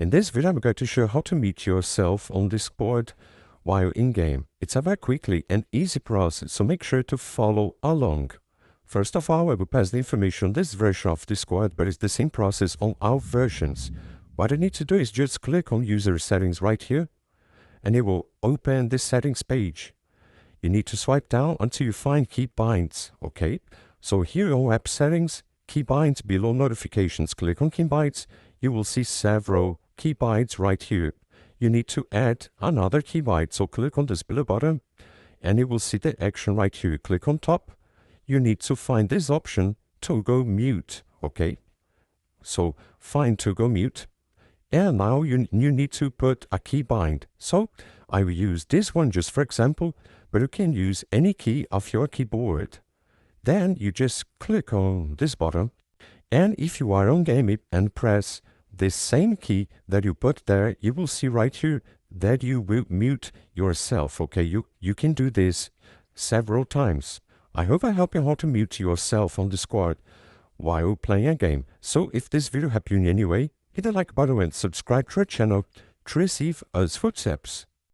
In this video, I'm going to show how to mute yourself on Discord while in-game. It's a very quickly and easy process, so make sure to follow along. First of all, I will pass the information on this version of Discord, but it's the same process on all versions. What you need to do is just click on User Settings right here, and it will open this settings page. You need to swipe down until you find Keybinds, okay? So here on App Settings, Keybinds, below Notifications, click on Keybinds. You will see several keybinds right here. You need to add another keybind, so click on this below button, and you will see the action right here. Click on top. You need to find this option, Toggle Mute, okay? So find Toggle Mute, and now you need to put a keybind. So I will use this one just for example, but you can use any key of your keyboard. Then you just click on this button, and if you are on game and press this same key that you put there, you will see right here that you will mute yourself, okay? You can do this several times. I hope I help you how to mute yourself on Discord while playing a game. So if this video helped you in any way, hit the like button and subscribe to our channel to receive us footsteps.